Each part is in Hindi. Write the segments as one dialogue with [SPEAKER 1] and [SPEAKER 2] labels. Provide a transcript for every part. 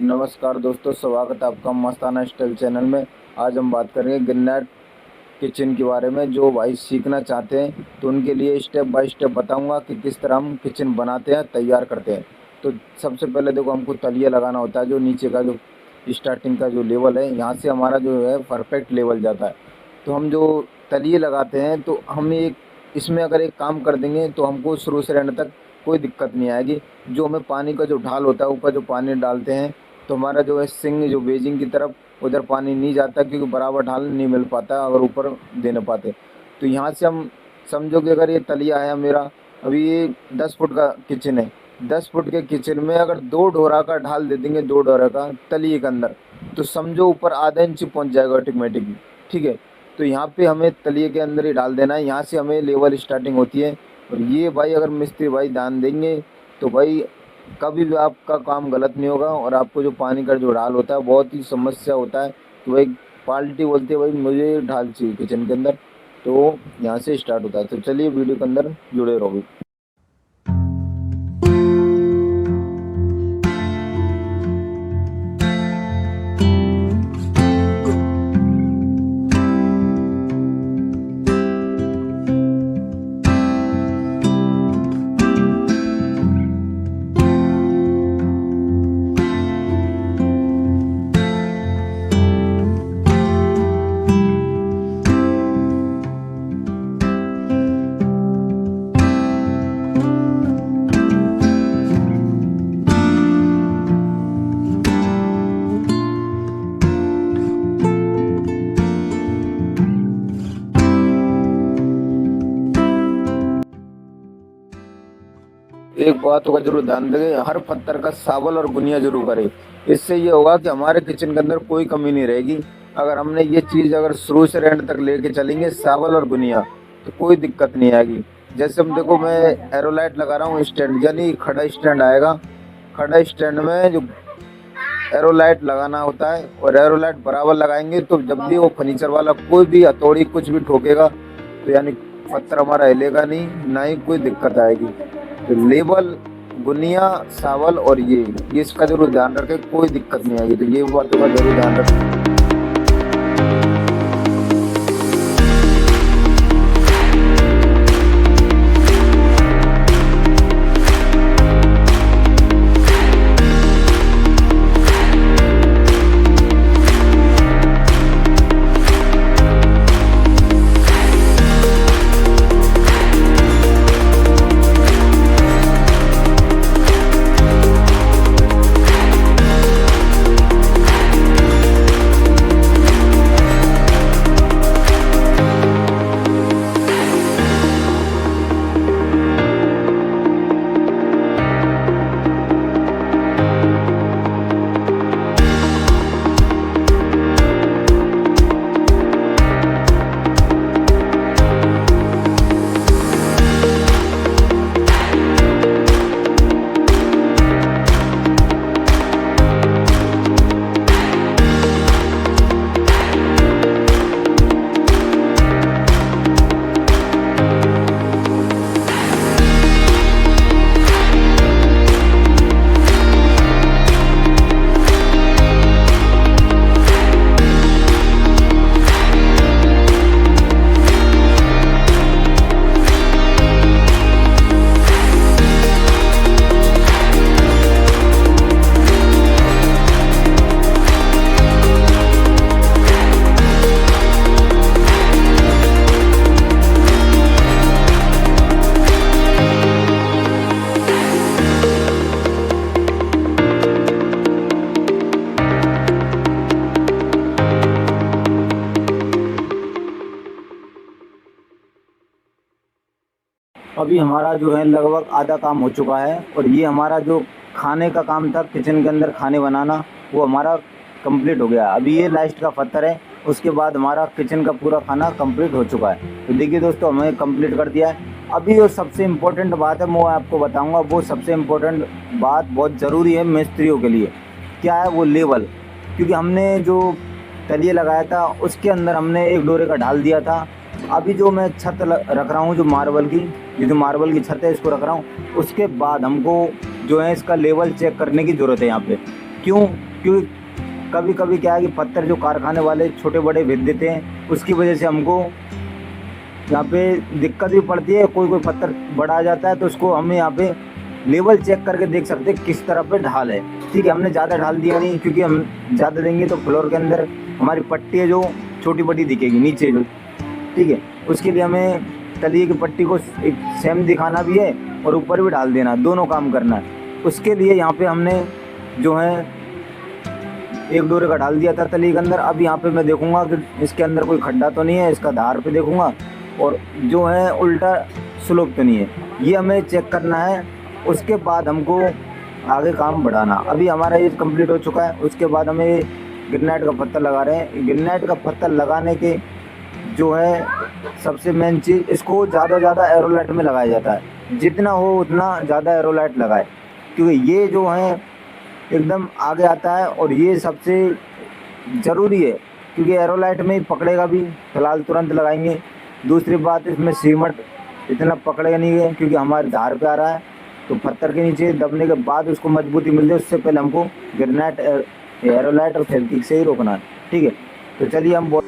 [SPEAKER 1] नमस्कार दोस्तों, स्वागत है आपका मस्ताना स्टाइल चैनल में। आज हम बात करेंगे ग्रेनाइट किचन के बारे में। जो भाई सीखना चाहते हैं तो उनके लिए स्टेप बाय स्टेप बताऊंगा कि किस तरह हम किचन बनाते हैं, तैयार करते हैं। तो सबसे पहले देखो, हमको तलिया लगाना होता है। जो नीचे का जो स्टार्टिंग का जो लेवल है, यहाँ से हमारा जो है परफेक्ट लेवल जाता है। तो हम जो तलिए लगाते हैं तो हम एक इसमें अगर एक काम कर देंगे तो हमको शुरू से एंड तक कोई दिक्कत नहीं आएगी। जो हमें पानी का जो ढाल होता है, ऊपर जो पानी डालते हैं, तो हमारा जो है सिंक जो बेजिंग की तरफ उधर पानी नहीं जाता, क्योंकि बराबर ढाल नहीं मिल पाता अगर ऊपर दे न पाते। तो यहाँ से हम समझो कि अगर ये तलिया है मेरा, अभी ये 10 फुट का किचन है। 10 फुट के किचन में अगर 2 डोरा का ढाल दे देंगे, 2 डोरा का तलिए के अंदर, तो समझो ऊपर आधा इंच पहुँच जाएगा ऑटोमेटिकली। ठीक है, तो यहाँ पे हमें तलिए के अंदर ही डाल देना है। यहाँ से हमें लेवल स्टार्टिंग होती है। और ये भाई अगर मिस्त्री भाई ध्यान देंगे तो भाई कभी भी आपका काम गलत नहीं होगा। और आपको जो पानी का जो ढाल होता है, बहुत ही समस्या होता है कि भाई पाल्टी बोलती है भाई मुझे ढाल चाहिए किचन के अंदर। तो यहाँ से स्टार्ट होता है। तो चलिए वीडियो के अंदर जुड़े रहो। एक बात का जरूर ध्यान दें, हर पत्थर का सावल और गुनिया जरूर करें। इससे ये होगा कि हमारे किचन के अंदर कोई कमी नहीं रहेगी। अगर हमने ये चीज़ अगर शुरू से एंड तक लेके चलेंगे, सावल और गुनिया, तो कोई दिक्कत नहीं आएगी। जैसे हम देखो, मैं एरोलाइट लगा रहा हूँ स्टैंड, यानी खड़ा स्टैंड आएगा। खड़ा स्टैंड में जो एरोलाइट लगाना होता है, और एरोलाइट बराबर लगाएंगे तो जब भी वो फर्नीचर वाला कोई भी हथौड़ी कुछ भी ठोकेगा तो यानी पत्थर हमारा हिलेगा नहीं, ना ही कोई दिक्कत आएगी। तो लेवल, गुनिया, सावल और ये इसका जरूर ध्यान रखें, कोई दिक्कत नहीं आएगी। तो ये बातों का जरूर ध्यान रखें। अभी हमारा जो है लगभग आधा काम हो चुका है। और ये हमारा जो खाने का काम था, किचन के अंदर खाने बनाना, वो हमारा कंप्लीट हो गया। अभी ये लास्ट का पत्थर है, उसके बाद हमारा किचन का पूरा खाना कंप्लीट हो चुका है। तो देखिए दोस्तों, हमें कंप्लीट कर दिया है। अभी जो सबसे इम्पोर्टेंट बात है वो आपको बताऊंगा। वो सबसे इम्पोर्टेंट बात बहुत ज़रूरी है मिस्त्रियों के लिए। क्या है वो? लेवल। क्योंकि हमने जो तलिए लगाया था उसके अंदर हमने एक डोरे का ढाल दिया था। अभी जो मैं छत रख रहा हूँ, जो मार्बल की, ये जो मार्बल की छत है इसको रख रहा हूँ, उसके बाद हमको जो है इसका लेवल चेक करने की ज़रूरत है यहाँ पे। क्यों? क्योंकि कभी कभी क्या है कि पत्थर जो कारखाने वाले छोटे बड़े भेज देते हैं, उसकी वजह से हमको यहाँ पे दिक्कत भी पड़ती है। कोई कोई पत्थर बड़ा आ जाता है तो उसको हमें यहाँ पे लेवल चेक करके देख सकते हैं किस तरह पे ढाल है। ठीक है, हमने ज़्यादा ढाल दिया नहीं, क्योंकि हम ज़्यादा देंगे तो फ्लोर के अंदर हमारी पट्टी है जो छोटी बड़ी दिखेगी नीचे जो। ठीक है, उसके लिए हमें तलिए की पट्टी को एक सेम दिखाना भी है और ऊपर भी डाल देना, दोनों काम करना है। उसके लिए यहाँ पे हमने जो है एक डोरे का डाल दिया था तली के अंदर। अब यहाँ पे मैं देखूंगा कि इसके अंदर कोई खड्डा तो नहीं है, इसका धार पे देखूंगा, और जो है उल्टा स्लोप तो नहीं है, ये हमें चेक करना है। उसके बाद हमको आगे काम बढ़ाना। अभी हमारा ये कंप्लीट हो चुका है। उसके बाद हमें ग्रेनाइट का पत्थर लगा रहे हैं। ग्रेनाइट का पत्थर लगाने के जो है सबसे मेन चीज़, इसको ज़्यादा से ज़्यादा एरोलाइट में लगाया जाता है। जितना हो उतना ज़्यादा एरोलाइट लगाए, क्योंकि ये जो है एकदम आगे आता है और ये सबसे ज़रूरी है, क्योंकि एरोलाइट में ही पकड़ेगा भी। फिलहाल तुरंत लगाएंगे। दूसरी बात, इसमें सीमेंट इतना पकड़ेगा नहीं है, क्योंकि हमारे धार पे आ रहा है, तो पत्थर के नीचे दबने के बाद उसको मजबूती मिलती है। उससे पहले हमको ग्रेनाइट, एरोलाइट और फेविक्विक से ही रोकना है। ठीक है, तो चलिए हम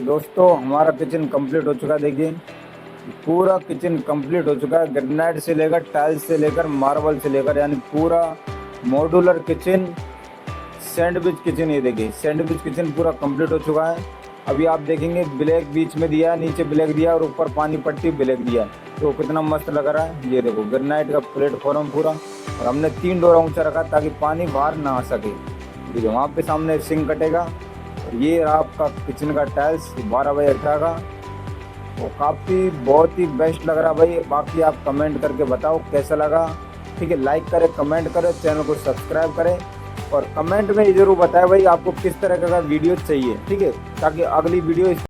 [SPEAKER 1] दोस्तों हमारा किचन कंप्लीट हो चुका है। देखिए पूरा किचन कंप्लीट हो चुका है, ग्रेनाइट से लेकर टाइल्स से लेकर मार्बल से लेकर, यानी पूरा मॉड्यूलर किचन, सैंडविच किचन। ये देखिए सैंडविच किचन पूरा कंप्लीट हो चुका है। अभी आप देखेंगे ब्लैक बीच में दिया है, नीचे ब्लैक दिया और ऊपर पानी पट्टी ब्लैक दिया है, तो कितना मस्त लग रहा है। ये देखो ग्रेनाइट का प्लेटफॉर्म पूरा, और हमने 3 डोरा ऊँचा रखा ताकि पानी बाहर ना आ सके। देखिए वहाँ पे सामने सिंक कटेगा। ये रहा आपका किचन का टाइल्स 12 बाई 18 का, वो काफ़ी बहुत ही बेस्ट लग रहा भाई। बाकी आप कमेंट करके बताओ कैसा लगा। ठीक है, लाइक करें, कमेंट करें, चैनल को सब्सक्राइब करें, और कमेंट में ये ज़रूर बताएं भाई आपको किस तरह का वीडियो चाहिए। ठीक है, ताकि अगली वीडियो